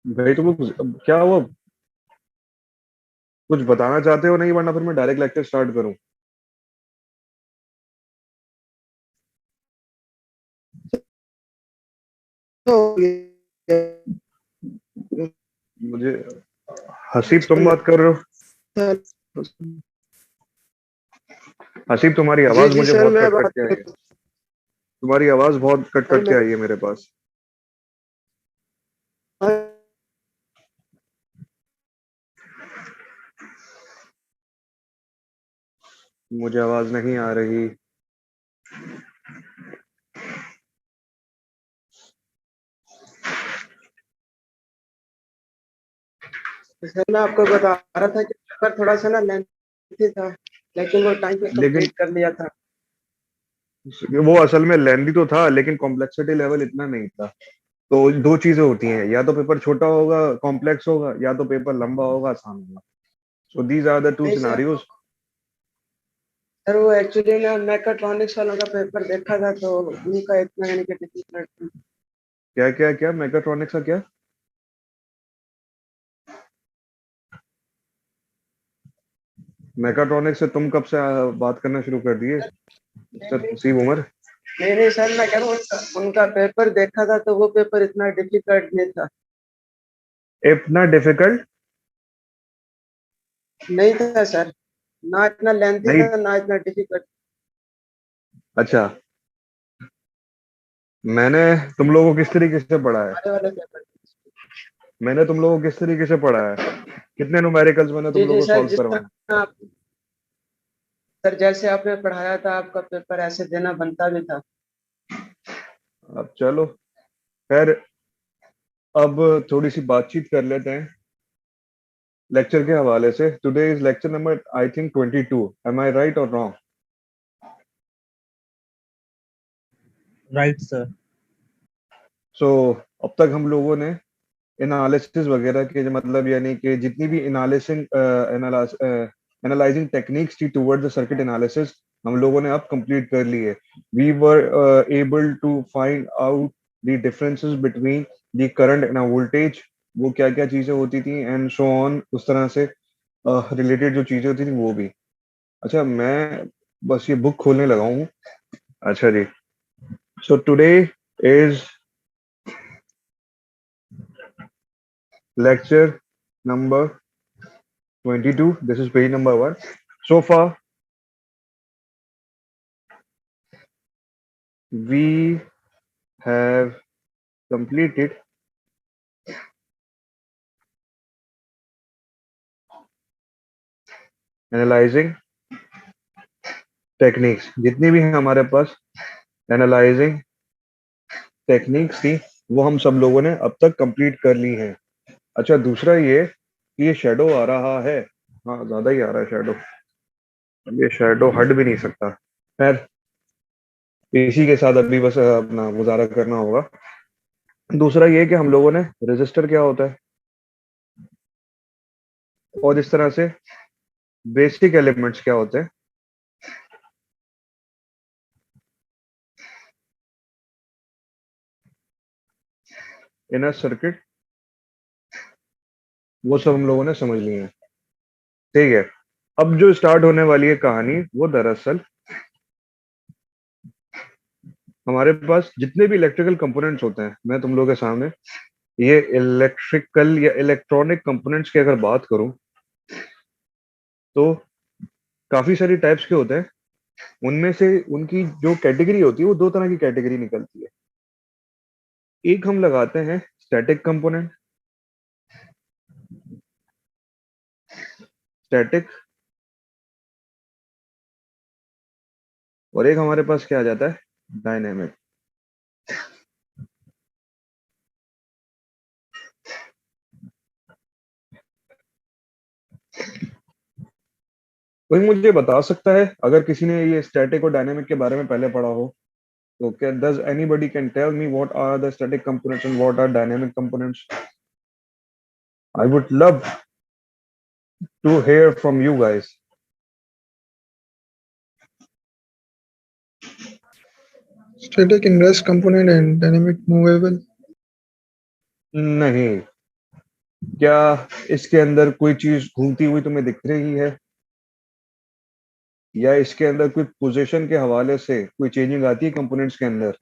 भाई तुम लोग क्या हुआ? कुछ बताना चाहते हो नहीं, वरना फिर मैं डायरेक्ट लेक्चर स्टार्ट करूं। तो मुझे हसीब तुम बात कर रहे हो? हसीब तुम्हारी जी आवाज जी मुझे सर, बहुत मैं कट कट बात के आई कर है। तुम्हारी आवाज बहुत कट सर कट के मैं आई है मेरे पास। मुझे आवाज नहीं आ रही। सर मैं आपको बता रहा था कि पेपर थोड़ा सा ना लेंथी था, लेकिन वो टाइम पे लेकिन कंप्लीट कर लिया था। वो असल में लेंदी तो था, लेकिन कॉम्प्लेक्सिटी लेवल इतना नहीं था। तो दो चीजें होती हैं, या तो पेपर छोटा होगा कॉम्प्लेक्स होगा, या तो पेपर लंबा होगा आसान होगा। So these are the two नहीं सर, सिनारियोज। सर वो एक्चुअली ना मैकाट्रॉनिक्स वालों का पेपर देखा था, तो उनका इतना यानी कि डिफिकल्ट। क्या क्या क्या मैकाट्रॉनिक्स का क्या? मैकाट्रॉनिक्स से तुम कब से बात करना शुरू कर दिए मिस्टर नहीं हसीब उमर? नहीं सर, मैं कह रहा हूँ उनका पेपर देखा था, तो वो पेपर इतना डिफिकल्ट नहीं था। इतना डिफिकल्ट नहीं था सर, ना इतना लेंथी नहीं? था ना इतना डिफिकल्ट। अच्छा। मैंने तुम लोगों को किस तरीके से पढ़ा है? हमारे वाले पेपर। मैंने तुम लोगों को किस तरीके से पढ़ा है? कितने न्यूमेरिकल्स मैंने जी तुम जी लोगों को सर, सॉल्व जिस करवाए? तरह आप सर जैसे आपने पढ़ाया था, आपका पेपर ऐसे देना बनता भी था। अब चलो, खैर, अब थोड़ी सी बातचीत कर लेते हैं लेक्चर के हवाले से। Today is lecture number I think 22। Am I right और रॉन्ग? Right sir. सो अब तक हम लोगों ने एनालिसिस वगैरह के मतलब यानी कि जितनी भी एनालाइजिंग टेक्निक्स थी टुवर्ड द सर्किट एनालिसिस, हम लोगों ने अब कंप्लीट कर ली है। We were able to find out the differences between the current and voltage, वो क्या क्या चीजें होती थी एंड सो ऑन, उस तरह से रिलेटेड जो चीजें होती थी वो भी। अच्छा, मैं बस ये बुक खोलने लगा हूँ। अच्छा जी। So today is lecture number 22. This is page number 1. So far, we have completed analyzing techniques. जितनी भी हमारे पास एनालाइजिंग टेक्निक्स थी, वो हम सब लोगों ने अब तक कंप्लीट कर ली हैं। अच्छा, दूसरा ये कि ये शेडो आ रहा है। हाँ, ज्यादा ही आ रहा है शेडो। अब ये शेडो हट भी नहीं सकता। खैर, इसी के साथ अभी बस अपना गुजारा करना होगा। दूसरा ये कि हम लोगों ने रजिस्टर क्या होता है और इस तरह से बेसिक एलिमेंट्स क्या होते हैं इन अ सर्किट, वो सब हम लोगों ने समझ लिया है। ठीक है। अब जो स्टार्ट होने वाली है कहानी, वो दरअसल हमारे पास जितने भी इलेक्ट्रिकल कंपोनेंट्स होते हैं, मैं तुम लोगों के सामने ये इलेक्ट्रिकल या इलेक्ट्रॉनिक कंपोनेंट्स की अगर बात करूं, तो काफी सारी टाइप्स के होते हैं। उनमें से उनकी जो कैटेगरी होती है, वो दो तरह की कैटेगरी निकलती है। एक हम लगाते हैं स्टैटिक कंपोनेंट, स्टैटिक, और एक हमारे पास क्या आ जाता है, डायनेमिक। कोई मुझे बता सकता है, अगर किसी ने ये स्टैटिक और डायनेमिक के बारे में पहले पढ़ा हो, तो क्या does anybody can tell me what are the static components and what are dynamic components? I would love to hear from you guys. Static ingress component and dynamic movable. नहीं, क्या इसके अंदर कोई चीज घूमती हुई तुम्हें दिख रही है, या इसके अंदर कोई पोजीशन के हवाले से कोई चेंजिंग आती है कंपोनेंट्स के अंदर?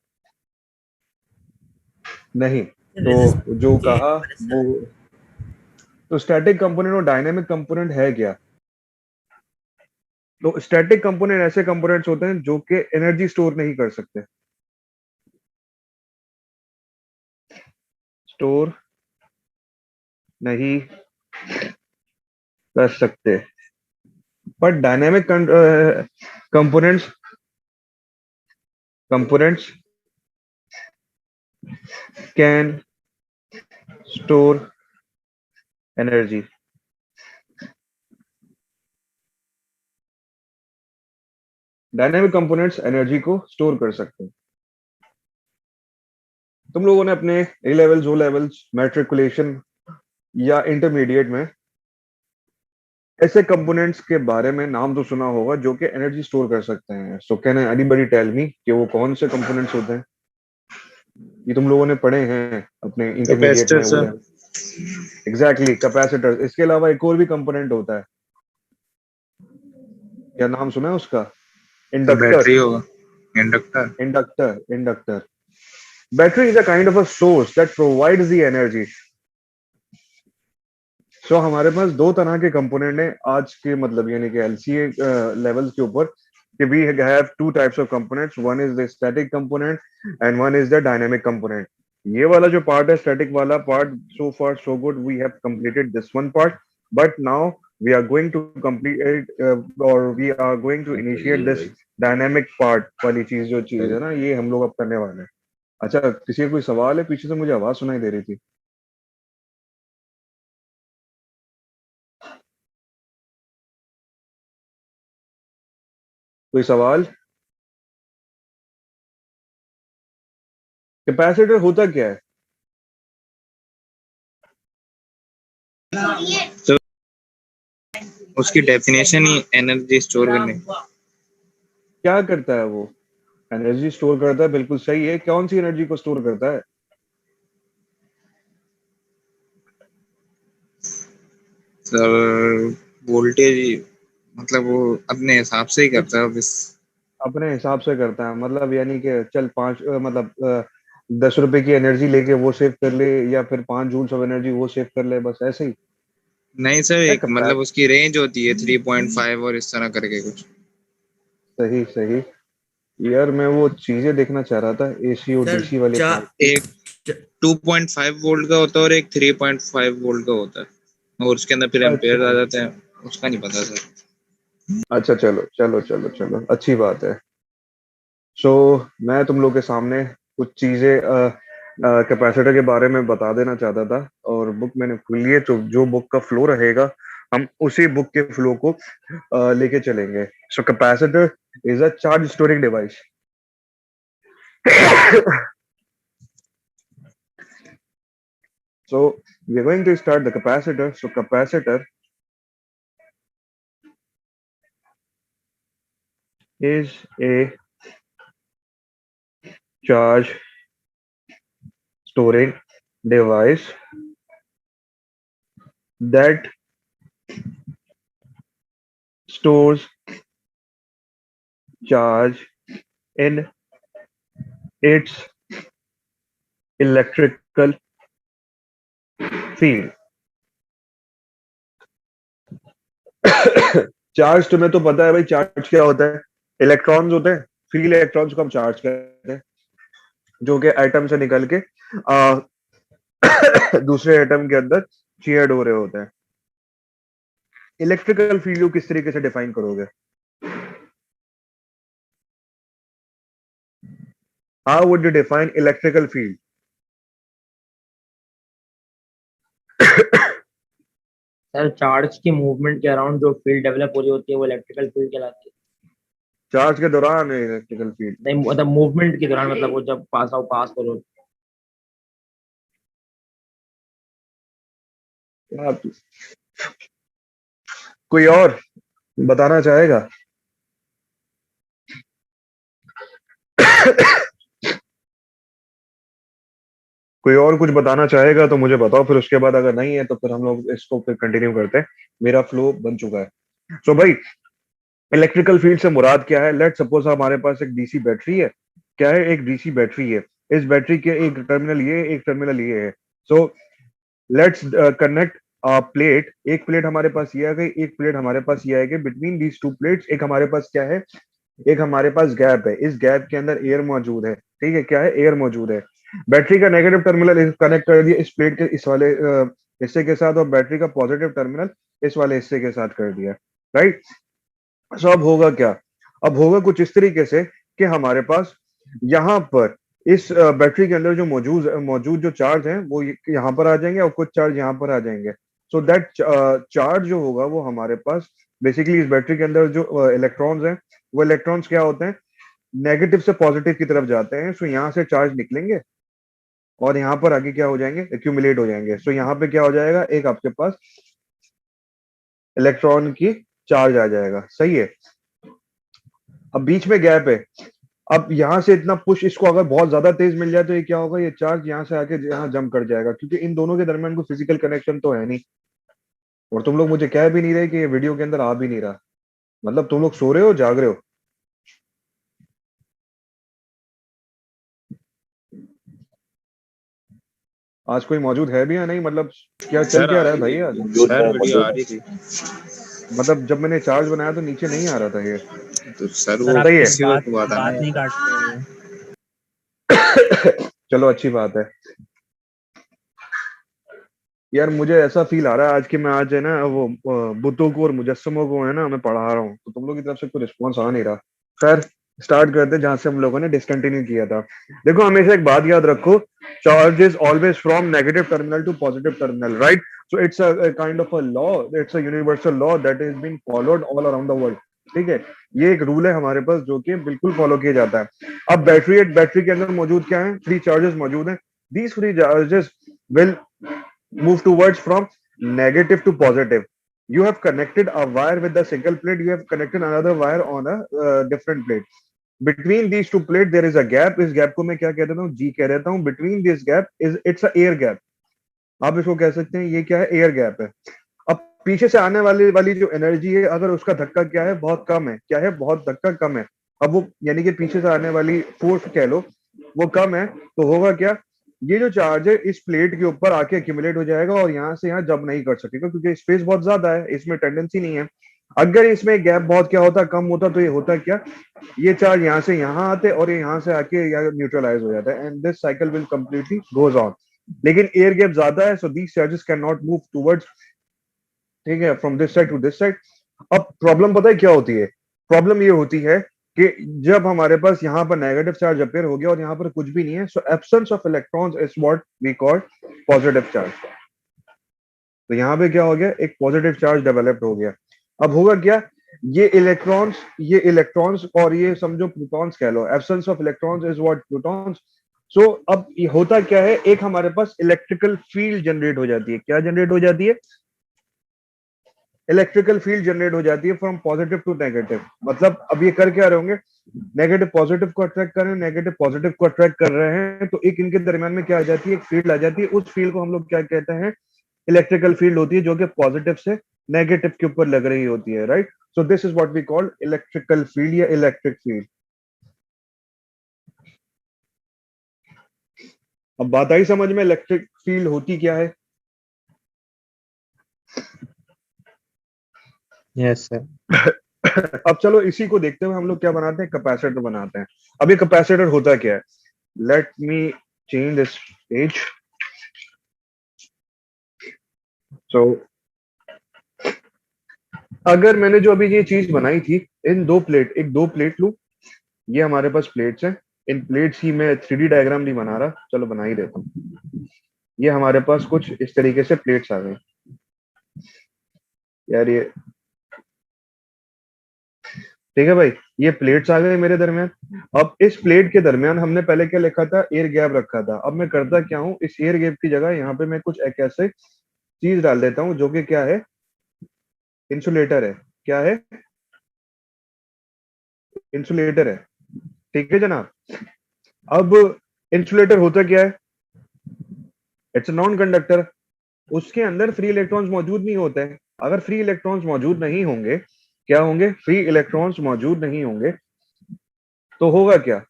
नहीं। तो जो रेजिस्टिविटी कहा वो, सर। तो स्टैटिक कंपोनेंट और डायनामिक कंपोनेंट है क्या? तो स्टैटिक कंपोनेंट ऐसे कंपोनेंट्स होते हैं जो कि एनर्जी स्टोर नहीं कर सकते, स्टोर नहीं कर सकते। But dynamic components components can store energy. Dynamic components energy को स्टोर कर सकते हैं। तुम लोगों ने अपने A levels, O levels, matriculation या इंटरमीडिएट में ऐसे कंपोनेंट्स के बारे में नाम तो सुना होगा जो कि एनर्जी स्टोर कर सकते हैं। So can anybody tell me कि वो कौन से कंपोनेंट्स होते हैं? ये तुम लोगों ने पढ़े हैं अपने इंटरमीडिएट कैपेसिटर में, वो सर। Exactly capacitor. इसके अलावा एक और भी कंपोनेंट होता है, क्या नाम सुना है उसका? तो इंडक्टर। बैटरी होगा, inductor. Inductor. Battery is a kind of a source that provides the energy. So हमारे पास दो तरह के कंपोनेंट हैं आज के, मतलब यानी कि एलसीए लेवल्स के ऊपर, कि we have two types of components, one is the static component and one is the dynamic component. ये वाला जो पार्ट है, स्टैटिक वाला part, so far so good, we have completed this one part. But now we are going to complete और we are going to initiate this dynamic part वाली चीज, जो चीज है ना, ये हम लोग अब करने वाले हैं। अच्छा, किसी का कोई सवाल है? पीछे से मुझे आवाज सुनाई दे रही थी। कोई सवाल? कैपेसिटर होता क्या है? तो उसकी डेफिनेशन ही एनर्जी स्टोर करने। क्या करता है वो? एनर्जी स्टोर करता है, बिल्कुल सही है। कौन सी एनर्जी को स्टोर करता है? सर वोल्टेज, मतलब वो अपने हिसाब से ही करता है बस। अपने हिसाब से करता है, मतलब यानी कि चल मतलब 10 रुपए की एनर्जी लेके वो सेव कर ले, या फिर 5 जूल्स ऑफ एनर्जी वो सेव कर ले, बस ऐसे ही। नहीं सर, क्या एक मतलब कैपेसिटी? उसकी रेंज होती है 3.5 और इस तरह करके कुछ। सही सही। यार मैं वो चीजें देखना चाह रहा था, एसी और सर डीसी वाले चार। पार्ट की। एक 2.5 वोल्ट का होता है और एक 3.5 वोल्ट का होता है, और उसके अंदर फिर एम्पेयर आ अच्छा जाते हैं। उसका नहीं पता सर। अच्छा, चलो चलो चलो चलो, अच्छी बात है। सो मैं तुम लोग के सामने कुछ चीजें कैपेसिटर के बारे में बता देना चाहता था, और बुक मैंने खोली है, तो जो बुक का फ्लो रहेगा हम उसी बुक के फ्लो को लेके चलेंगे। So capacitor is a charge storing device. So we are going to start the capacitor. So capacitor is a charge storing device that stores charge in its electrical field. Charge तुम्हें तो पता है भाई, charge क्या होता है? Electrons होते हैं, फ्री इलेक्ट्रॉन्स को हम चार्ज कहते हैं, जो कि एटम से निकल के आ, दूसरे एटम के अंदर शेयर्ड हो रहे होते हैं। इलेक्ट्रिकल फील्ड को किस तरीके से डिफाइन करोगे? How would you define electrical field? Sir charge की मूवमेंट के अराउंड जो फील्ड डेवलप हो रही होती है वो इलेक्ट्रिकल फील्ड कहलाती है। चार्ज के दौरान इलेक्ट्रिकल फील्ड। नहीं मतलब मूवमेंट के दौरान, मतलब वो जब पास करो। कोई और बताना चाहेगा? कोई और कुछ बताना चाहेगा तो मुझे बताओ, फिर उसके बाद अगर नहीं है तो फिर हम लोग इसको फिर कंटिन्यू करते हैं। मेरा फ्लो बन चुका है। सो भाई, इलेक्ट्रिकल फील्ड से मुराद क्या है? लेट सपोज हमारे पास एक डीसी बैटरी है। क्या है? एक डीसी बैटरी है। इस बैटरी के एक टर्मिनल ये, एक टर्मिनल ये है। So let's connect plate. एक प्लेट हमारे पास ये आ गई, एक प्लेट हमारे पास ये आएगी। बिटवीन दीज टू प्लेट्स एक हमारे पास क्या है? एक हमारे पास गैप है। इस गैप के अंदर एयर मौजूद है। ठीक है, क्या है? एयर मौजूद है। बैटरी का नेगेटिव टर्मिनल कनेक्ट कर दिया इस प्लेट के इस वाले हिस्से के साथ, और बैटरी का पॉजिटिव टर्मिनल इस वाले हिस्से के साथ कर दिया। राइट। सो अब होगा क्या? अब होगा कुछ इस तरीके से कि हमारे पास यहाँ पर इस बैटरी के अंदर जो मौजूद मौजूद जो चार्ज हैं वो यहाँ पर आ जाएंगे, और कुछ चार्ज यहाँ पर आ जाएंगे। सो दैट चार्ज जो होगा वो हमारे पास बेसिकली इस बैटरी के अंदर जो इलेक्ट्रॉन्स हैं, वो इलेक्ट्रॉन्स क्या होते हैं? नेगेटिव से पॉजिटिव की तरफ जाते हैं। सो यहाँ से चार्ज निकलेंगे और यहाँ पर आगे क्या हो जाएंगे? एक्यूमुलेट हो जाएंगे। सो यहाँ पे क्या हो जाएगा? एक आपके पास इलेक्ट्रॉन की चार्ज आ जाएगा। सही है। अब बीच में गैप है। अब यहाँ से इतना पुश, इसको अगर बहुत ज्यादा तेज मिल जाए तो ये क्या होगा? ये चार्ज यहाँ से आके यहाँ जंप कर जाएगा, क्योंकि इन दोनों के दरमियान कोई फिजिकल कनेक्शन तो है नहीं। और तुम लोग मुझे कह भी नहीं रहे कि ये वीडियो के अंदर आ भी नहीं रहा। मतलब तुम लोग सो रहे हो, जाग रहे हो? आज कोई मौजूद है भी या नहीं? मतलब क्या चल क्या रहा है भाई आज? सर वीडियो आ रही थी। मतलब जब मैंने चार्ज बनाया तो नीचे नहीं आ रहा था ये। तो सर सर वो आप सही है। किसी वक्त हुआ था बात ना। नहीं काट रहे हैं। चलो अच्छी बात है यार। मुझे ऐसा फील आ रहा है आज कि मैं आज है ना वो बुतों को और मुजस्समों को है ना मैं पढ़ा रहा हूँ, तो तुम लोग की तरफ से कोई रिस्पॉन्स आ नहीं रहा। खैर, स्टार्ट करते जहां से हम लोगों ने डिसकंटिन्यू किया था। देखो, हमेशा एक बात याद रखो, charge is always from negative terminal to positive terminal, right? So it's a kind of a law, it's a universal law that is been followed all around the world. ठीक है, ये एक रूल है हमारे पास जो कि बिल्कुल फॉलो किया जाता है। अब बैटरी के अंदर मौजूद क्या है? फ्री चार्जेस मौजूद हैं। These free charges will move towards from negative to positive. You have connected a wire with the single plate. You have connected another wire on a different plate. Between these two plates there is a gap. इस gap को मैं क्या कह देता हूँ? G कह देता हूँ. Between this gap is it's a air gap. आप इसको कह सकते हैं ये क्या है? एयर गैप है। अब पीछे से आने वाली जो एनर्जी है, अगर उसका धक्का क्या है? बहुत कम है। क्या है? बहुत धक्का कम है। अब वो यानी कि पीछे से आने वाली फोर्स कह लो वो कम है, तो होगा क्या? ये जो चार्ज है इस प्लेट के ऊपर आके एक्यूमुलेट हो जाएगा और यहाँ से यहाँ जंप नहीं कर सकेगा, क्योंकि स्पेस बहुत ज्यादा है, इसमें टेंडेंसी नहीं है। अगर इसमें गैप बहुत क्या होता, कम होता, तो ये होता क्या? ये चार्ज यहाँ से यहाँ आते और ये यहाँ से आके न्यूट्रलाइज हो जाता है, and this cycle will completely goes on. लेकिन एयर गैप ज्यादा है, so these charges can not move towards, ठीक है, from this side to this side. अब प्रॉब्लम पता है क्या होती है? प्रॉब्लम ये होती है कि जब हमारे पास यहाँ पर नेगेटिव चार्ज अपेयर हो गया और यहाँ पर कुछ भी नहीं है, so absence of electrons is what we call positive charge. तो यहाँ पे क्या हो गया? एक पॉजिटिव चार्ज डेवलप्ड हो गया। अब होगा क्या? ये इलेक्ट्रॉन्स और ये समझो प्रोटॉन्स कह लो, absence of electrons is what protons. So अब ये होता क्या है? एक हमारे पास इलेक्ट्रिकल फील्ड जनरेट हो जाती है। क्या जनरेट हो जाती है? इलेक्ट्रिकल फील्ड जनरेट हो जाती है फ्रॉम पॉजिटिव टू नेगेटिव। मतलब अब ये कर क्या रहे होंगे? नेगेटिव पॉजिटिव को अट्रैक्ट कर रहे हैं, नेगेटिव पॉजिटिव को अट्रैक्ट कर रहे हैं, तो एक इनके दरमियान में क्या आ जाती है? एक फील्ड आ जाती है। उस फील्ड को हम लोग क्या कहते हैं? इलेक्ट्रिकल फील्ड होती है, जो कि पॉजिटिव से नेगेटिव के ऊपर लग रही होती है, right? So this is what we call electrical field या इलेक्ट्रिक फील्ड। अब बात आई समझ में इलेक्ट्रिक फील्ड होती क्या है? Yes sir. अब चलो इसी को देखते हुए हम लोग क्या बनाते हैं? कैपेसिटर बनाते हैं। अब ये कैपेसिटर होता क्या है? Let me change this page. So अगर मैंने जो अभी ये चीज बनाई थी, इन दो प्लेट लू, ये हमारे पास प्लेट्स हैं। इन प्लेट्स की मैं 3D डायग्राम नहीं बना रहा, चलो बना ही देता हूँ। ये हमारे पास कुछ इस तरीके से प्लेट्स आ गई यार, ये ठीक है भाई, ये प्लेट्स आ गए मेरे दरमियान। अब इस प्लेट के दरमियान हमने पहले क्या लिखा था? एयर गैप रखा था। अब मैं करता क्या हूँ? इस एयर गैप की जगह यहाँ पे मैं कुछ एक ऐसे चीज डाल देता हूँ जो कि क्या है? इंसुलेटर है। क्या है? इंसुलेटर है। ठीक है जनाब। अब इंसुलेटर होता क्या है? इट्स नॉन कंडक्टर, उसके अंदर फ्री इलेक्ट्रॉन्स मौजूद नहीं होते हैं। अगर फ्री इलेक्ट्रॉन्स मौजूद नहीं होंगे, क्या होंगे, फ्री इलेक्ट्रॉन्स मौजूद नहीं होंगे तो होगा क्या,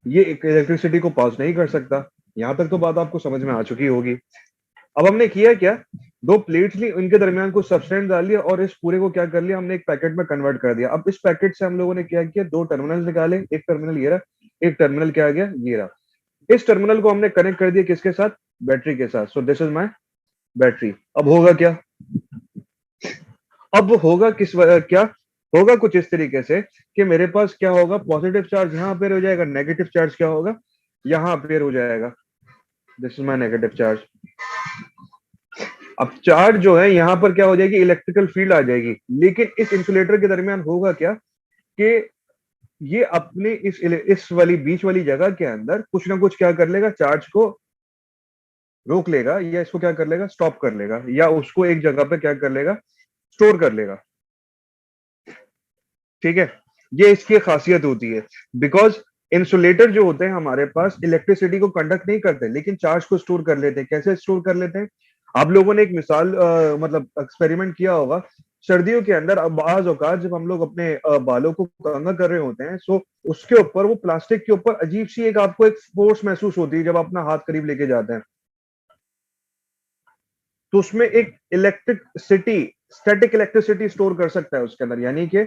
ये इलेक्ट्रिसिटी को पास नहीं कर सकता। यहां तक तो बात आपको समझ में आ चुकी होगी। अब हमने किया क्या, दो प्लेट्स ली, इनके दरमियान कुछ सब्सटेंस डाल लिया और इस पूरे को क्या कर लिया, हमने एक पैकेट में कन्वर्ट कर दिया। अब इस पैकेट से हम लोगों ने क्या किया, दो टर्मिनल निकाले, एक टर्मिनल ये रहा, एक टर्मिनल क्या आ गया, ये रहा। इस टर्मिनल को हमने कनेक्ट कर दिया किसके साथ, बैटरी के साथ। सो दिस इज माय बैटरी। अब होगा क्या, अब होगा क्या होगा, कुछ इस तरीके से कि मेरे पास क्या होगा, पॉजिटिव चार्ज यहाँ अपेयर हो जाएगा, नेगेटिव चार्ज क्या होगा, यहाँ अपेयर हो जाएगा। This is my negative charge. अब चार्ज जो है यहाँ पर क्या हो जाएगी, इलेक्ट्रिकल फील्ड आ जाएगी। लेकिन इस इंसुलेटर के दरमियान होगा क्या कि ये अपने इस वाली बीच वाली जगह के अंदर कुछ ना कुछ क्या कर लेगा, चार्ज को रोक लेगा, या इसको क्या कर लेगा, स्टॉप कर लेगा, या उसको एक जगह पे क्या कर लेगा, स्टोर कर लेगा। ठीक है, ये इसकी खासियत होती है। बिकॉज इंसुलेटर जो होते हैं हमारे पास इलेक्ट्रिसिटी को कंडक्ट नहीं करते, लेकिन चार्ज को स्टोर कर लेते हैं। कैसे स्टोर कर लेते हैं, आप लोगों ने एक मिसाल मतलब एक्सपेरिमेंट किया होगा, सर्दियों के अंदर अब बाज औकात जब हम लोग अपने बालों को कंघा कर रहे होते हैं, सो उसके ऊपर, वो प्लास्टिक के ऊपर अजीब सी एक आपको एक फोर्स महसूस होती है जब आप अपना हाथ करीब लेके जाते हैं, तो उसमें एक इलेक्ट्रिसिटी, स्टैटिक इलेक्ट्रिसिटी स्टोर कर सकता है उसके अंदर, यानी कि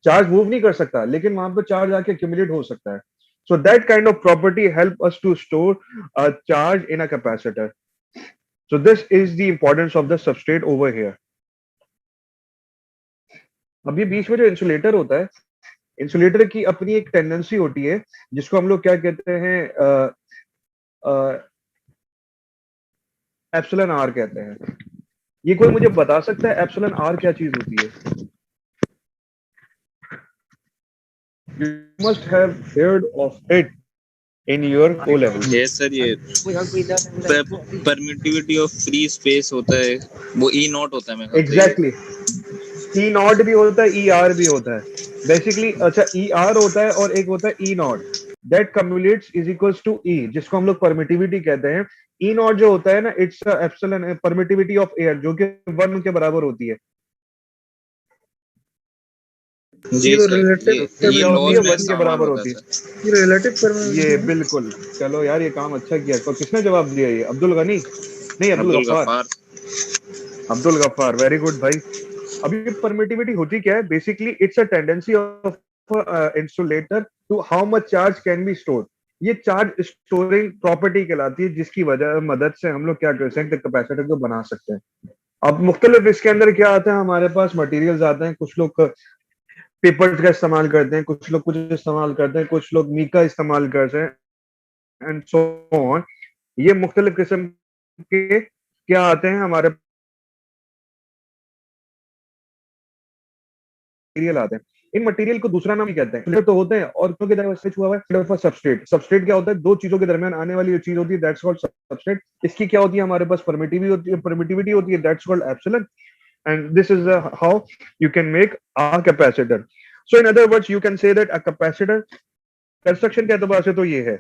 चार्ज मूव नहीं कर सकता, लेकिन वहां पर चार्ज आके एक्यूमुलेट हो सकता है। So that kind of property help us to store a charge in a capacitor. So this is the importance of the substrate over here. अब ये बीच में जो इंसुलेटर होता है, इंसुलेटर की अपनी एक टेंडेंसी होती है जिसको हम लोग क्या कहते हैं, एप्सिलॉन आर कहते हैं। ये कोई मुझे बता सकता है एप्सिलॉन आर क्या चीज होती है? You must have heard of it in your O level. Yes sir, ये परमिटिविटी ऑफ फ्री स्पेस होता है, वो ई नॉट होता है। मैं एग्जैक्टली, ई नॉट भी होता है, ई आर भी होता है बेसिकली। अच्छा, ई आर होता है और एक होता है E naught, that cumulates is equals to E, जिसको हम लोग परमिटिविटी कहते हैं। ई नॉट जो होता है ना, it's epsilon permittivity of air, जो कि 1 के बराबर होती है। जी ये तो सर, relative ये होती लॉज है, में 1 के सामान बराबर होता होती है है। सर। ये रिलेटिव ये परमिटिविटी बिल्कुल, चलो यार ये काम अच्छा किया। तो किसने जवाब दिया, ये अब्दुल गनी, नहीं अब्दुल अब्दुल गफ्फार, गफ्फार। अब्दुल गफ्फार, वेरी गुड भाई। अब ये परमिटिविटी होती क्या है, basically it's a tendency of insulator to how much charge can be stored. ये चार्ज स्टोरिंग प्रॉपर्टी कहलाती है, जिसकी वजह मदद से हम लोग क्या कर सकते हैं, कैपेसिटर को बना सकते हैं। अब मुख्तलिफ इसके अंदर क्या आता है, हमारे पास मटेरियल्स आते हैं। कुछ लोग पेपर का इस्तेमाल करते हैं, कुछ लोग कुछ इस्तेमाल करते हैं, कुछ लोग मीका इस्तेमाल करते हैं, एंड सो ऑन। ये मुख्तलिफ किस्म के क्या आते हैं हमारे मटेरियल आते हैं। इन मटेरियल को दूसरा नाम ही कहते हैं, तो होते हैं। और क्योंकि स्विच हुआ है सबस्ट्रेट। सबस्ट्रेट क्या होता है, दो चीजों के दरमियान आने वाली जो चीज होती है, दैट्स कॉल्ड सबस्ट्रेट। इसकी क्या होती है हमारे पास, परमिटिविटी होती है, that's called epsilon. and this is how you can make a capacitor. So in other words, you can say that a capacitor, construction के एतबार से तो ये है,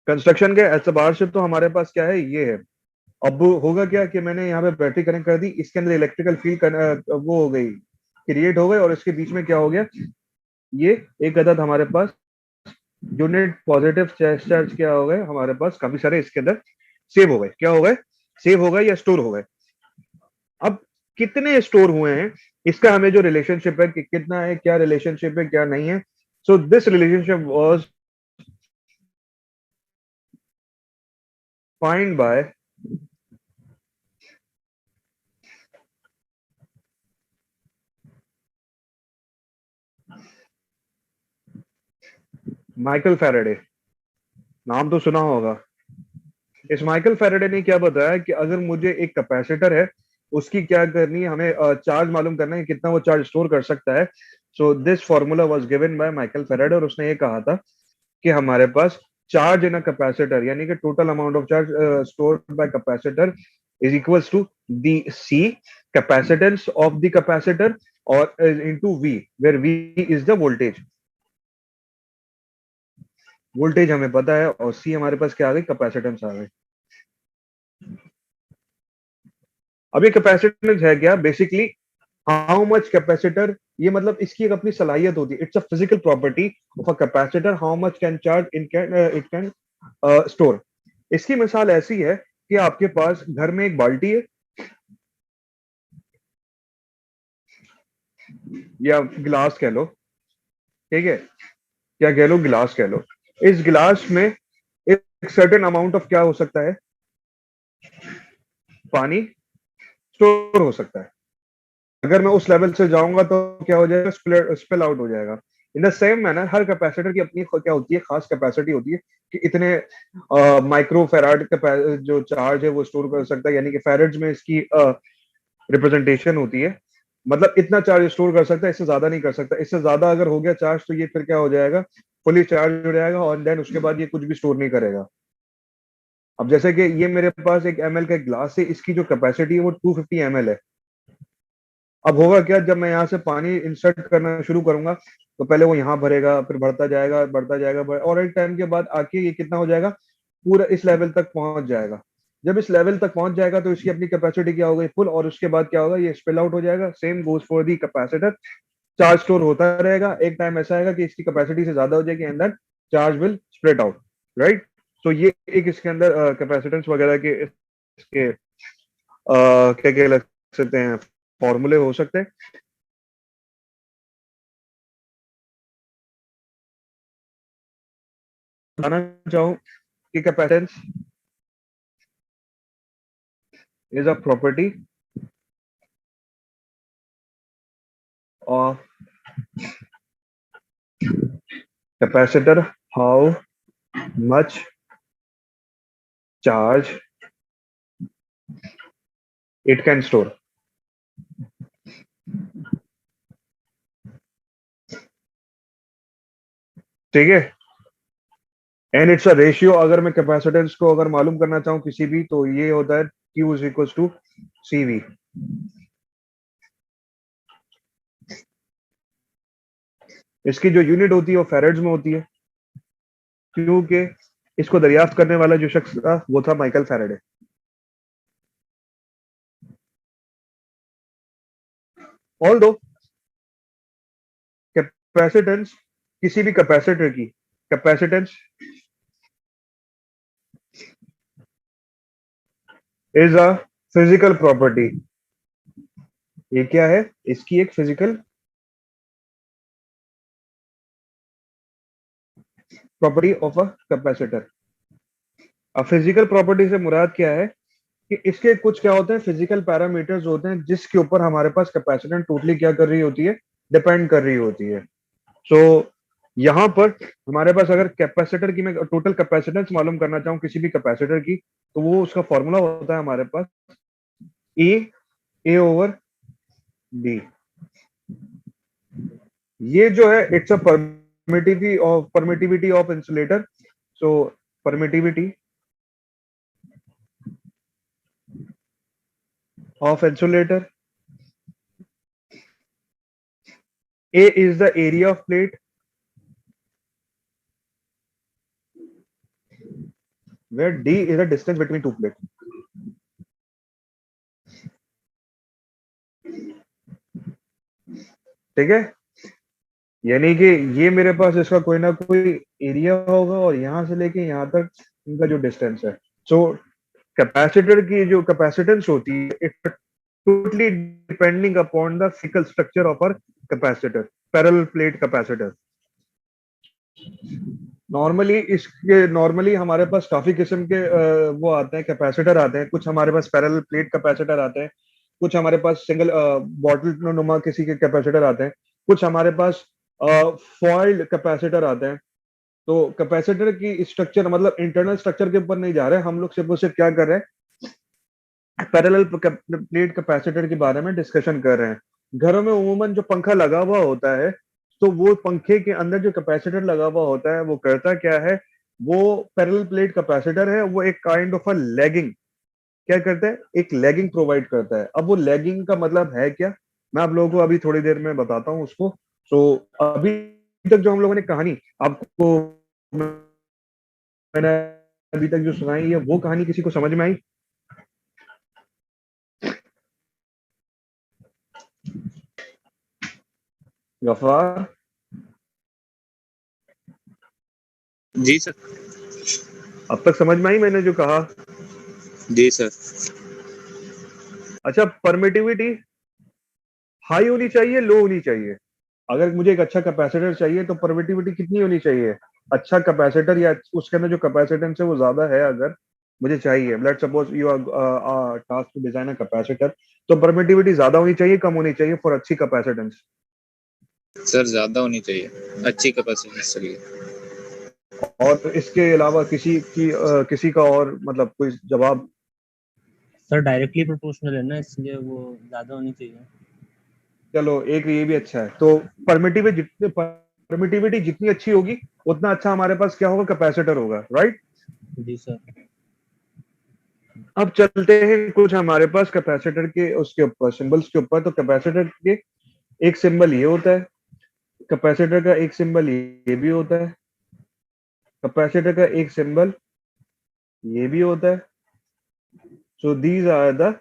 कंस्ट्रक्शन के एतबार से तो हमारे पास क्या है, ये है। अब होगा क्या कि मैंने यहाँ पे बैटरी कनेक्ट कर दी, इसके अंदर इलेक्ट्रिकल फील्ड वो हो गई, क्रिएट हो गए, और इसके बीच में क्या हो गया, ये एक अदद हमारे पास यूनिट पॉजिटिव चार्ज क्या हो गए हमारे पास, काफी सारे इसके अंदर सेव हो गए। क्या हो गए, सेव हो गए या स्टोर हो गए। अब कितने स्टोर हुए हैं, इसका हमें जो रिलेशनशिप है कि कितना है, क्या रिलेशनशिप है, क्या नहीं है। So this relationship was find by Michael Faraday. नाम तो सुना होगा। इस माइकल फैराडे ने क्या बताया कि अगर मुझे एक कैपेसिटर है, उसकी क्या करनी है, हमें चार्ज मालूम करना है, कितना वो चार्ज स्टोर कर सकता है। So this formula was given by Michael Faraday, और उसने ये कहा था कि हमारे पास चार्ज इन अ कैपेसिटर, यानी कि total amount of charge stored by capacitor is equals to the C, capacitance of the capacitor, और into V, where V is the voltage. Voltage हमें पता है, और सी हमारे पास क्या आ गई, कैपेसिटेंस आ गई। अब ये कैपेसिटेंस है क्या, बेसिकली हाउ मच कैपेसिटर, ये मतलब इसकी एक अपनी सलाहियत होती है, it's a physical property of a capacitor, how much can charge it can store. इसकी मिसाल ऐसी है कि आपके पास घर में एक बाल्टी है या गिलास कह लो, ठीक है, क्या कह लो, गिलास कह लो। इस गिलास में एक सर्टेन अमाउंट ऑफ क्या हो सकता है, पानी स्टोर हो सकता है। अगर मैं उस लेवल से जाऊंगा तो क्या हो जाएगा, स्पिल आउट हो जाएगा। In the same manner her capacitor की अपनी क्या होती है, खास कैपेसिटी होती है कि इतने माइक्रो फेराड जो चार्ज है वो स्टोर कर सकता है, यानी कि फेराड्स में इसकी रिप्रेजेंटेशन होती है, मतलब इतना चार्ज स्टोर कर सकता है, इससे ज्यादा नहीं कर सकता। इससे ज्यादा अगर हो गया चार्ज तो ये फिर क्या हो जाएगा, फुली चार्ज हो जाएगा, और देन उसके बाद ये कुछ भी स्टोर नहीं करेगा। अब जैसे कि ये मेरे पास एक एमएल का ग्लास है, इसकी जो कैपेसिटी है वो 250 ml है। अब होगा क्या, जब मैं यहाँ से पानी इंसर्ट करना शुरू करूंगा तो पहले वो यहाँ भरेगा, फिर बढ़ता जाएगा बढ़ता जाएगा, और एक टाइम के बाद आके ये कितना हो जाएगा, पूरा इस लेवल तक पहुंच जाएगा। जब इस लेवल तक पहुंच जाएगा तो इसकी अपनी कैपेसिटी क्या हो गई, फुल, और उसके बाद क्या होगा, ये स्पिल आउट हो जाएगा। Same goes for the capacitor, charge store होता रहेगा, एक टाइम ऐसा आएगा कि इसकी कैपेसिटी से ज्यादा हो जाएगी, and then charge will spread out, right. तो ये एक इसके अंदर कैपेसिटेंस वगैरह के इसके क्या क्या लग सकते हैं, फॉर्मूले हो सकते हैं। बताना चाहूँ कि capacitance is a property of capacitor, how much charge it can store। ठीक है, एंड इट्स अ रेशियो। अगर मैं कैपेसिटेंस को अगर मालूम करना चाहूँ किसी भी, तो ये होता है Q is equal to CV। इसकी जो यूनिट होती है वो फेरेड्स में होती है, क्योंकि इसको दरियाफ्त करने वाला जो शख्स था वो था माइकल फैराडे। ऑल्दो कैपेसिटेंस, किसी भी कैपेसिटर की capacitance is a physical property. ये क्या है, इसकी एक physical property of a capacitor. अब फिजिकल प्रॉपर्टी से मुराद क्या है कि इसके कुछ क्या होते हैं, फिजिकल पैरामीटर्स होते हैं जिसके ऊपर हमारे पास कैपेसिटेंस टोटली क्या कर रही होती है, डिपेंड कर रही होती है। सो यहाँ पर हमारे पास अगर कैपेसिटर की मैं टोटल कैपेसिटेंस मालूम करना चाहूँ किसी भी कैपेसिटर की, तो वो उसका फॉर्मूला होता है हमारे पास A/B। ये जो है it's a permittivity of insulator. So permittivity of insulator, A is the area of plate, where D is the distance between two plates। ठीक है, यानी कि ये मेरे पास इसका कोई ना कोई एरिया होगा, और यहां से लेके यहां तक इनका जो डिस्टेंस है। सो कैपेसिटर की जो कैपेसिटेंस होती है, it totally depending upon the physical structure of our capacitor, parallel plate capacitor. Normally हमारे पास काफी किस्म के वो आते हैं, कैपेसिटर आते हैं। कुछ हमारे पास पैरेलल प्लेट कैपेसिटर आते हैं, कुछ हमारे पास सिंगल बॉटल नुमा किसी के कैपेसिटर आते हैं, कुछ हमारे पास फॉइल्ड कैपेसिटर आते हैं। तो कैपेसिटर की स्ट्रक्चर मतलब इंटरनल स्ट्रक्चर के ऊपर नहीं जा रहे हम लोग, सिर्फ सिर्फ क्या कर रहे हैं, पैरेलल प्लेट कैपेसिटर के बारे में डिस्कशन कर रहे हैं। घरों में उमूमन जो पंखा लगा हुआ होता है, तो वो पंखे के अंदर जो कैपेसिटर लगा हुआ होता है वो करता क्या है, वो पैरेलल प्लेट कैपेसिटर है, वो एक काइंड ऑफ अ लेगिंग क्या करता है, एक लेगिंग प्रोवाइड करता है। अब वो लेगिंग का मतलब है क्या, मैं आप लोगों को अभी थोड़ी देर में बताता हूँ उसको। तो अभी तक जो हम लोगों ने कहानी आपको मैंने अभी तक जो सुनाई है वो कहानी किसी को समझ में आई? गफार, जी सर। अब तक समझ में आई मैंने जो कहा? जी सर। अच्छा, परमिटिविटी हाई होनी चाहिए, लो होनी चाहिए? अगर मुझे एक अच्छा कैपेसिटर चाहिए तो परमिटिविटी कितनी होनी चाहिए? अच्छा कैपेसिटर या उसके अंदर जो कैपेसिटेंस है वो ज्यादा है अगर मुझे चाहिए, let's suppose you are task to design a capacitor, तो परमिटिविटी ज्यादा होनी चाहिए, कम होनी चाहिए फॉर अच्छी कैपेसिटेंस? सर ज्यादा होनी चाहिए, अच्छी कैपेसिटी चाहिए। और इसके अलावा किसी का और मतलब कोई जवाब? सर डायरेक्टली प्रोपोर्शनल है ना, इसलिए वो ज्यादा होनी चाहिए। चलो एक ये भी अच्छा है, तो परमिटिविटी जितनी अच्छी होगी उतना अच्छा हमारे पास क्या होगा, कैपेसिटर होगा, राइट? जी सर। अब चलते हैं कुछ हमारे पास कैपेसिटर के उसके ऊपर सिंबल्स के ऊपर। तो कैपेसिटर के एक सिंबल ये होता है, कैपेसिटर का एक सिंबल ये भी होता है, कैपेसिटर का एक सिंबल ये भी होता है। So these are the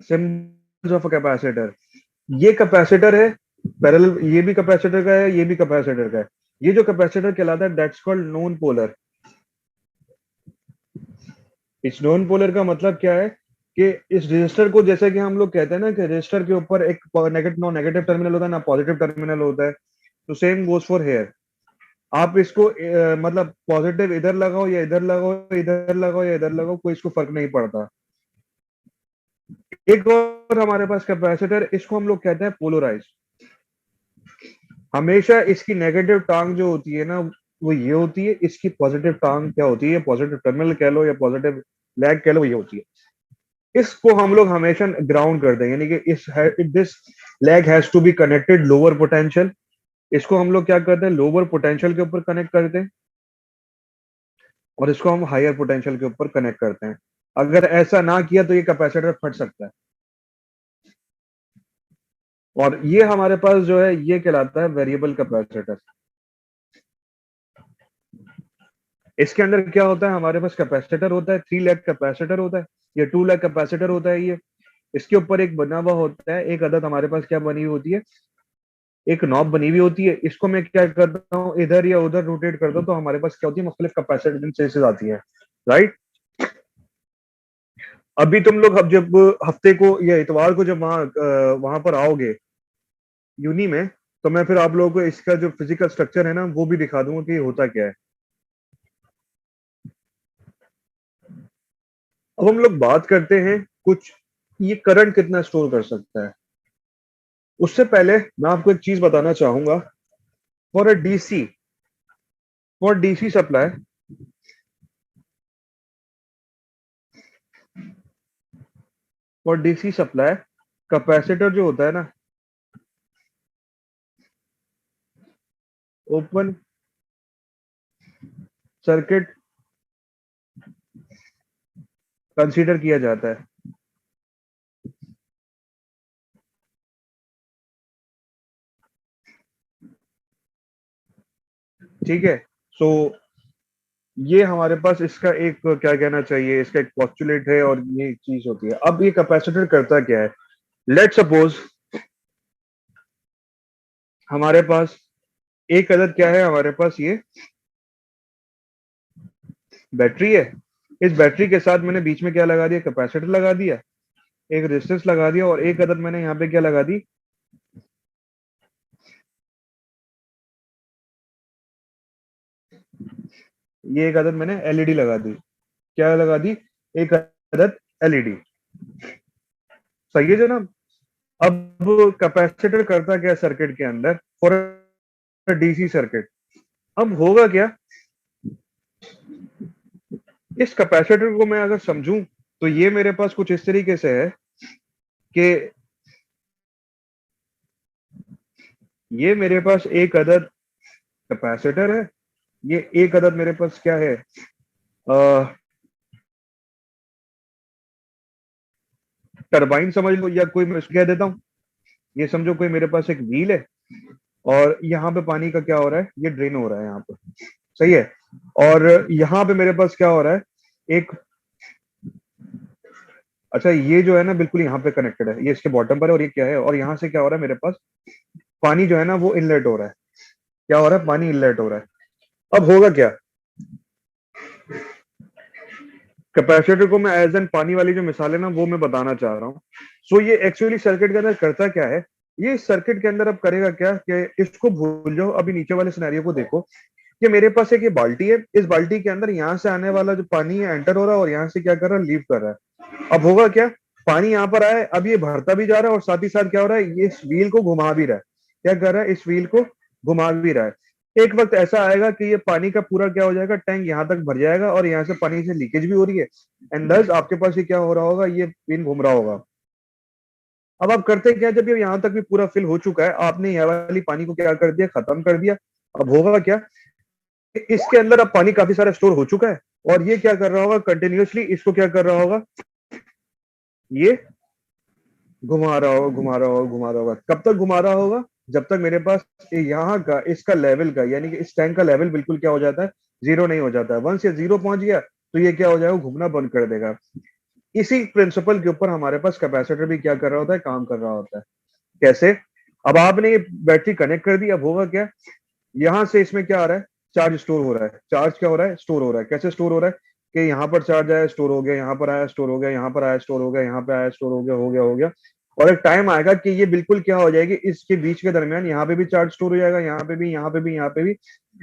symbols of a capacitor. ये कैपेसिटर है पैरेलल, ये भी कैपेसिटर का है, ये भी कैपेसिटर का है। ये जो कैपेसिटर कहलाता है दैट्स कॉल्ड नॉन पोलर। इस नॉन पोलर का मतलब क्या है कि इस रेजिस्टर को, जैसे कि हम लोग कहते हैं ना कि रेजिस्टर के ऊपर एक नेगेटिव टर्मिनल होता है ना पॉजिटिव टर्मिनल होता है, तो सेम गोज फॉर हेयर। आप इसको मतलब पॉजिटिव इधर लगाओ या इधर लगाओ, इधर लगाओ या इधर लगाओ, कोई इसको फर्क नहीं पड़ता। एक और हमारे पास कैपेसिटर, इसको हम लोग कहते हैं पोलराइज। हमेशा इसकी नेगेटिव टांग जो होती है ना वो ये होती है, इसकी पॉजिटिव टांग क्या होती है, पॉजिटिव टर्मिनल कह लो या पॉजिटिव लैग कह लो, ये होती है। इसको हम लोग हमेशा ग्राउंड कर दें, यानी कि this leg has to be connected lower potential. इसको हम लोग क्या करते हैं, लोअर पोटेंशियल के ऊपर कनेक्ट करते हैं, और इसको हम हायर पोटेंशियल के ऊपर कनेक्ट करते हैं। अगर ऐसा ना किया तो ये कैपेसिटर फट सकता है। और ये हमारे पास जो है ये कहलाता है वेरिएबल कैपेसिटर। इसके अंदर क्या होता है, हमारे पास कैपेसिटर होता है, 3 लाख कैपेसिटर होता है, ये 2 लाख कैपेसिटर होता है। ये इसके ऊपर एक बना हुआ होता है, एक अदद हमारे पास क्या बनी हुई होती है, एक नॉब बनी हुई होती है। इसको मैं क्या करता हूँ, इधर या उधर रोटेट करता हूँ, तो हमारे पास क्या होती है, मुख्तलिफ कैपेसिटेंसेस आती है, राइट? अभी तुम लोग अब जब हफ्ते को या इतवार को जब वहां पर आओगे यूनी में, तो मैं फिर आप लोगों को इसका जो फिजिकल स्ट्रक्चर है ना वो भी दिखा दूंगा कि ये होता क्या है। अब हम लोग बात करते हैं कुछ, ये करंट कितना स्टोर कर सकता है। उससे पहले मैं आपको एक चीज बताना चाहूंगा। For a DC, for DC supply, for DC supply capacitor जो होता है ना, ओपन सर्किट कंसीडर किया जाता है। ठीक है, सो ये हमारे पास इसका एक क्या कहना चाहिए, इसका एक पॉस्टुलेट है और ये एक चीज होती है। अब ये कैपेसिटर करता क्या है, लेट सपोज हमारे पास एक अदद क्या है, हमारे पास ये बैटरी है। इस बैटरी के साथ मैंने बीच में क्या लगा दिया, कैपेसिटर लगा दिया, एक रेजिस्टेंस लगा दिया, और एक अदद मैंने यहाँ पे क्या लगा दी, ये एक अदद मैंने एलईडी लगा दी। क्या लगा दी, एक अदद एलईडी। सही है जनाब? अब कैपेसिटर करता क्या सर्किट के अंदर, फॉर डीसी सर्किट। अब होगा क्या, इस कैपेसिटर को मैं अगर समझूं तो ये मेरे पास कुछ इस तरीके से है कि ये मेरे पास एक अदद कैपेसिटर है, ये एक अदद मेरे पास क्या है, टरबाइन समझ लो, या कोई मैं इसको कह देता हूँ, ये समझो कोई मेरे पास एक व्हील है और यहाँ पे पानी का क्या हो रहा है, ये ड्रेन हो रहा है यहाँ पे। सही है, और यहाँ पे मेरे पास क्या हो रहा है, एक, अच्छा ये जो है ना बिल्कुल यहाँ पे कनेक्टेड है, ये इसके बॉटम पर है, और ये क्या है, और यहाँ से क्या हो रहा है मेरे पास, पानी जो है ना वो इनलेट हो रहा है। क्या हो रहा है, पानी इनलेट हो रहा है। अब होगा क्या, कैपेसिटर को मैं एज एन पानी वाली जो मिसाल है ना वो मैं बताना चाह रहा हूँ। सो ये एक्चुअली सर्किट के अंदर करता क्या है, ये सर्किट के अंदर अब करेगा क्या कि इसको भूल जाओ, अभी नीचे वाले सिनेरियो को देखो कि मेरे पास एक ये बाल्टी है, इस बाल्टी के अंदर यहाँ से आने वाला जो पानी है एंटर हो रहा है और यहाँ से क्या कर रहा है, लीव कर रहा है। अब होगा क्या, पानी यहाँ पर आया है, अब ये भरता भी जा रहा है और साथ ही साथ क्या हो रहा है, ये इस व्हील को घुमा भी रहा है। क्या कर रहा है, इस व्हील को घुमा भी रहा है। एक वक्त ऐसा आएगा कि ये पानी का पूरा क्या हो जाएगा, टैंक यहाँ तक भर जाएगा और यहाँ से पानी से लीकेज भी हो रही है, एंड दस आपके पास ये क्या हो रहा होगा, ये पिन घूम रहा होगा। अब आप करते क्या, जब ये यहाँ तक भी पूरा फिल हो चुका है, आपने यह वाली पानी को क्या कर दिया, खत्म कर दिया। अब होगा क्या, इसके अंदर अब पानी काफी सारा स्टोर हो चुका है और ये क्या कर रहा होगा, कंटिन्यूअसली इसको क्या कर रहा होगा, ये घुमा रहा होगा, घुमा रहा होगा, घुमा रहा होगा। कब तक घुमा रहा होगा, जब तक मेरे पास यहाँ का इसका लेवल का यानी कि इस टैंक का लेवल बिल्कुल क्या हो जाता है, जीरो नहीं हो जाता है। वंस ये जीरो पहुंच गया तो ये क्या हो जाएगा, घूमना बंद कर देगा। इसी प्रिंसिपल के ऊपर हमारे पास कैपेसिटर भी क्या कर रहा होता है, काम कर रहा होता है। कैसे, अब आपने ये बैटरी कनेक्ट कर दी, अब होगा क्या, यहां से इसमें क्या आ रहा है, चार्ज स्टोर हो रहा है। चार्ज क्या हो रहा है, स्टोर हो रहा है। कैसे स्टोर हो रहा है कि यहाँ पर चार्ज आया, स्टोर हो गया, यहाँ पर आया, स्टोर हो गया, यहाँ पर आया, स्टोर हो गया, यहाँ पे आया, स्टोर हो गया, हो गया, हो गया। और एक टाइम आएगा कि ये बिल्कुल क्या हो जाएगी, इसके बीच के दरमियान यहाँ पे भी चार्ज स्टोर हो जाएगा, यहाँ पे भी, यहाँ पे भी, यहाँ पे भी।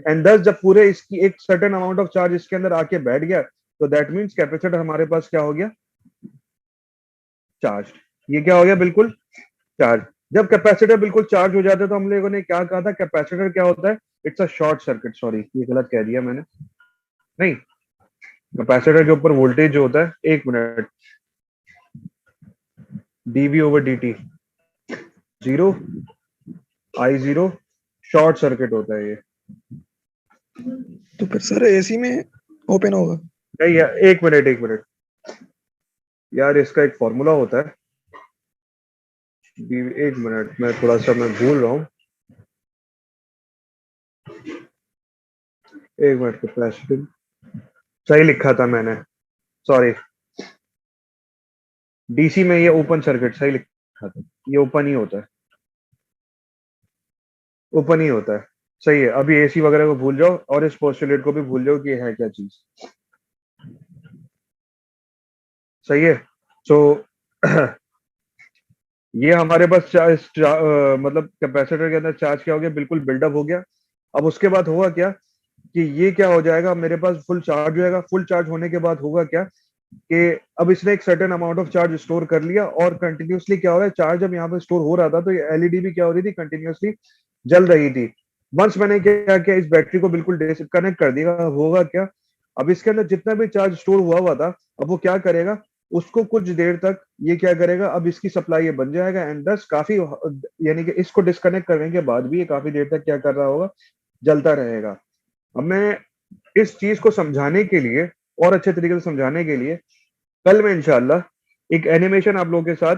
एंड दस जब पूरे इसकी एक सर्टेन अमाउंट ऑफ चार्ज इसके अंदर आके बैठ गया, तो दैट मीन्स कैपेसिटर हमारे पास क्या हो गया, चार्ज। ये क्या हो गया, बिल्कुल चार्ज। जब कैपेसिटर बिल्कुल चार्ज हो जाता है तो हम लोगों ने क्या कहा था, कैपेसिटर क्या होता है, it's a short circuit. Sorry ये गलत कह दिया मैंने, नहीं, कैपेसिटर के ऊपर वोल्टेज जो होता है, एक minute, DV over D T, zero, I zero, short circuit होता है ये। तो फिर सर एसी में ओपन होगा? नहीं यार, एक मिनट, एक मिनट यार, इसका एक फॉर्मूला होता है, एक मिनट, मैं थोड़ा सा मैं भूल रहा हूँ, एक मिनट, कैपेसिटर सही लिखा था मैंने, सॉरी, डीसी में ये ओपन सर्किट सही लिखा था, ये ओपन ही होता है, ओपन ही होता है। सही है, अभी एसी वगैरह को भूल जाओ और इस पोस्टुलेट को भी भूल जाओ कि ये है क्या चीज। सही है। सो ये हमारे पास मतलब कैपेसिटर के अंदर चार्ज क्या हो गया, बिल्कुल बिल्डअप हो गया। अब उसके बाद होगा क्या कि ये क्या हो जाएगा, मेरे पास फुल चार्ज हो जाएगा। फुल चार्ज होने के बाद होगा क्या कि अब इसने एक certain amount of charge store कर लिया और कंटिन्यूअसली क्या हो रहा है, चार्ज जब यहाँ पे स्टोर हो रहा था तो ये एलईडी भी क्या हो रही थी, कंटिन्यूअसली जल रही थी। वंस मैंने क्या किया, इस बैटरी को बिल्कुल डिस्कनेक्ट कर दिया, होगा क्या, अब इसके अंदर जितना भी चार्ज स्टोर हुआ हुआ था, अब वो क्या करेगा, उसको कुछ देर तक ये क्या करेगा, अब इसकी सप्लाई ये बन जाएगा। एंड दस काफी, यानी कि इसको डिस्कनेक्ट करने के बाद भी ये काफी देर तक क्या कर रहा होगा, जलता रहेगा। अब मैं इस चीज को समझाने के लिए और अच्छे तरीके से समझाने के लिए कल मैं इंशाल्लाह एक एनिमेशन आप लोगों के साथ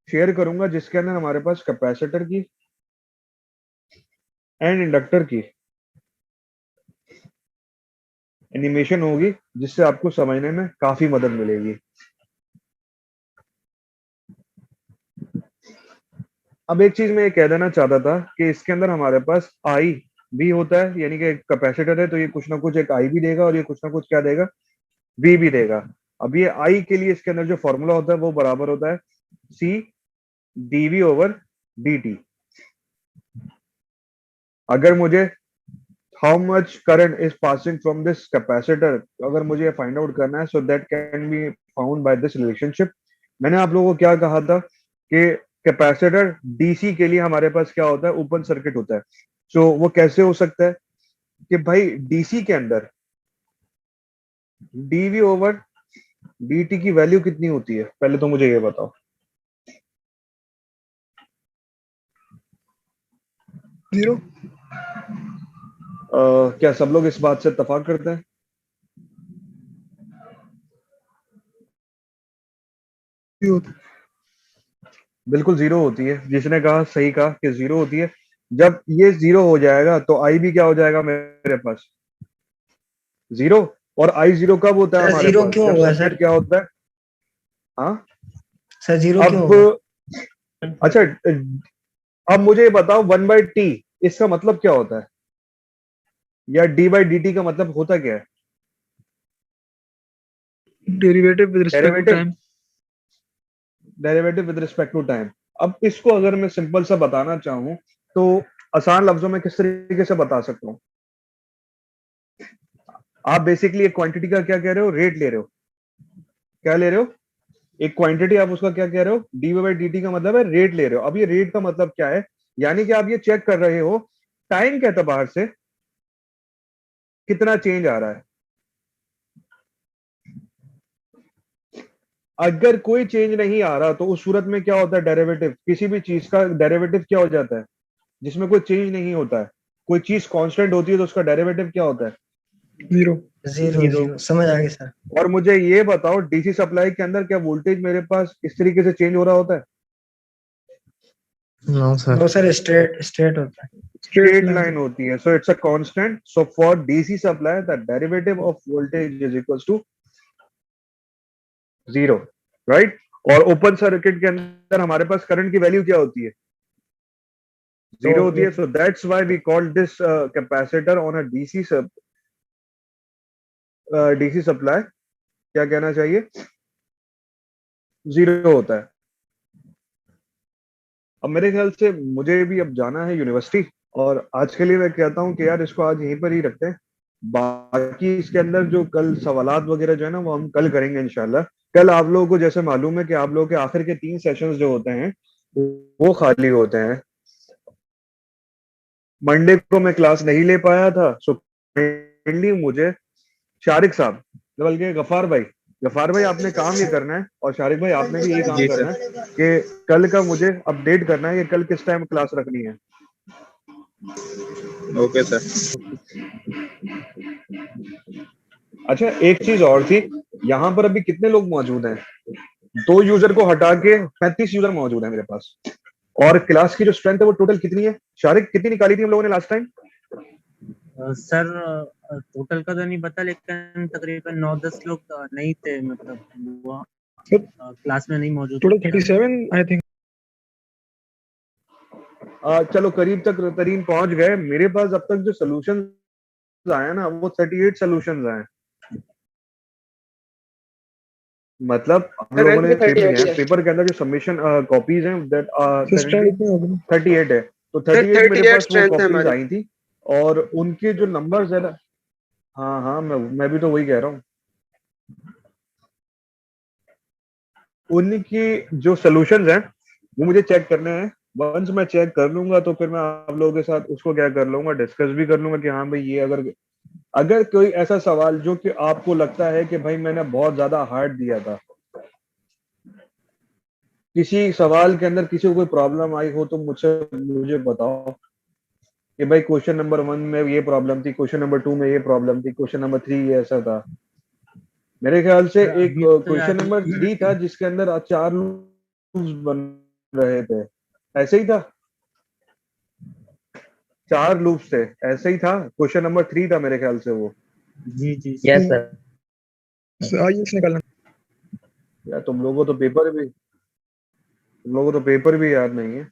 शेयर करूंगा, जिसके अंदर हमारे पास कैपेसिटर की एंड इंडक्टर की एनिमेशन होगी, जिससे आपको समझने में काफी मदद मिलेगी। अब एक चीज मैं ये कह देना चाहता था कि इसके अंदर हमारे पास आई भी होता है, यानी कि कैपेसिटर है तो ये कुछ ना कुछ एक आई भी देगा और ये कुछ ना कुछ क्या देगा, वी भी देगा। अब ये आई के लिए इसके अंदर जो फॉर्मूला होता है वो बराबर होता है सी डीवी ओवर डी टी। अगर मुझे how much current is passing from this capacitor, अगर मुझे फाइंड आउट करना है, so that can be found by this relationship. मैंने आप लोगों को क्या कहा था कि कैपेसिटर डीसी के लिए हमारे पास क्या होता है, ओपन सर्किट होता है। सो वो कैसे हो सकता है कि भाई डीसी के अंदर डीवी ओवर डीटी की वैल्यू कितनी होती है, पहले तो मुझे ये बताओ। जीरो। क्या सब लोग इस बात से इत्तेफाक करते हैं? बिल्कुल जीरो होती है। जिसने कहा सही कहा कि जीरो होती है। जब ये 0 हो जाएगा तो आई भी क्या हो जाएगा मेरे पास 0, और आई 0 कब होता है सर हमारे 0 पास क्यों जब होगा सर्किट सर? क्या होता है। हाँ सर 0 क्यों होगा? अब अच्छा अब मुझे ये बताओ 1/t इसका मतलब क्या होता है, या d/dt का मतलब होता क्या है। Derivative with respect to derivative time. Derivative with respect to time. अब इसको अगर मैं सिंपल सा बताना चाहूं तो आसान लफ्जों में किस तरीके से बता सकता हूं। आप बेसिकली एक क्वांटिटी का क्या कह रहे हो, रेट ले रहे हो। क्या ले रहे हो, एक क्वांटिटी, आप उसका क्या कह रहे हो, dy/dt का मतलब है रेट ले रहे हो। अब ये रेट का मतलब क्या है, यानी कि आप ये चेक कर रहे हो टाइम के एतबार से कितना चेंज आ रहा है। अगर कोई चेंज नहीं आ रहा तो उस सूरत में क्या होता है, डेरिवेटिव, किसी भी चीज का डेरिवेटिव क्या हो जाता है, जिसमें कोई चेंज नहीं होता है, कोई चीज कांस्टेंट होती है तो उसका डेरिवेटिव क्या होता है, 0। 0 समझ आ गया सर। और मुझे ये बताओ डीसी सप्लाई के अंदर क्या वोल्टेज मेरे पास इस तरीके से चेंज हो रहा होता है, नो सर स्ट्रेट होता है। स्ट्रेट लाइन होती है, so it's a constant. So for DC supply the derivative of voltage is equals to 0, right. और ओपन सर्किट के अंदर हमारे पास करंट की वैल्यू क्या होती है, 0 होती है। So that's why we call this capacitor on a DC supply क्या कहना चाहिए, 0 होता है। अब मेरे ख्याल से मुझे भी अब जाना है यूनिवर्सिटी, और आज के लिए मैं कहता हूँ कि यार इसको आज यहीं पर ही रखते हैं। बाकी इसके अंदर जो कल सवालात वगैरह जो है ना वो हम कल करेंगे इंशाल्लाह। कल आप लोगों को जैसे मालूम है कि आप लोगों के आखिर के 3 सेशंस जो होते हैं वो खाली होते हैं। मंडे को मैं क्लास नहीं ले पाया था, सो काइंडली मुझे शारिक साहब, बल्कि गफार भाई आपने काम ये करना है, और शारिक भाई आपने भी यही काम जी करना सर। है कि कल का मुझे अपडेट करना है कि कल किस टाइम क्लास रखनी है। Okay sir. अच्छा एक चीज और थी, यहाँ पर अभी कितने लोग मौजूद हैं, 2 यूजर को हटा के 35 यूजर मौजूद है मेरे पास। और क्लास की जो स्ट्रेंथ है वो टोटल कितनी है, शारिक कितनी निकाली थी हम लोगों ने लास्ट टाइम। सर टोटल का तो नहीं पता, लेकिन तकरीबन 9-10 लोग नहीं थे, मतलब वो क्लास में नहीं मौजूद टोटल थे। 37 आई थिंक। चलो करीब तक तरीन पहुंच गए। मेरे पास अब तक जो सोल्यूशन आए ना वो 38 सोल्यूशन आए। मतलब हम लोगों करंट ने भी पेपर 38 है, है पेपर के अंदर जो सबमिशन कॉपीज हैं दैट तो स्ट्रेंथ इतनी होगी। 38 है, तो सर 38 मेरे 38 पास वो स्ट्रेंथ है कॉपीज हमारी। आई थी, और उनके जो नंबर्स है ना, हाँ हाँ मैं भी तो वही कह रहा हूँ, उनकी जो सोल्यूशंस हैं वो मुझे चेक करने हैं। वंस मैं चेक कर लूंगा तो फिर मैं आप लोगों के साथ उसको क्या कर लूंगा, डिस्कस भी कर लूंगा कि हाँ भाई ये अगर अगर कोई ऐसा सवाल जो कि आपको लगता है कि भाई मैंने बहुत ज्यादा हार्ड दिया था, किसी सवाल के अंदर किसी को कोई प्रॉब्लम आई हो तो मुझे बताओ कि भाई क्वेश्चन नंबर 1 में ये प्रॉब्लम थी, क्वेश्चन नंबर 2 में ये प्रॉब्लम थी, क्वेश्चन नंबर 3 ये ऐसा था। मेरे ख्याल से सर, एक अभी तो क्वेश्चन याद नंबर 3 था जिसके अंदर 4 लूप्स बन रहे थे, ऐसे ही था, 4 लूप्स थे, ऐसे ही था। क्वेश्चन नंबर 3 था मेरे ख्याल से वो। जी जी यस सर। आयुष निकालना। या तुम लोगों को तो पेपर भी याद नहीं है।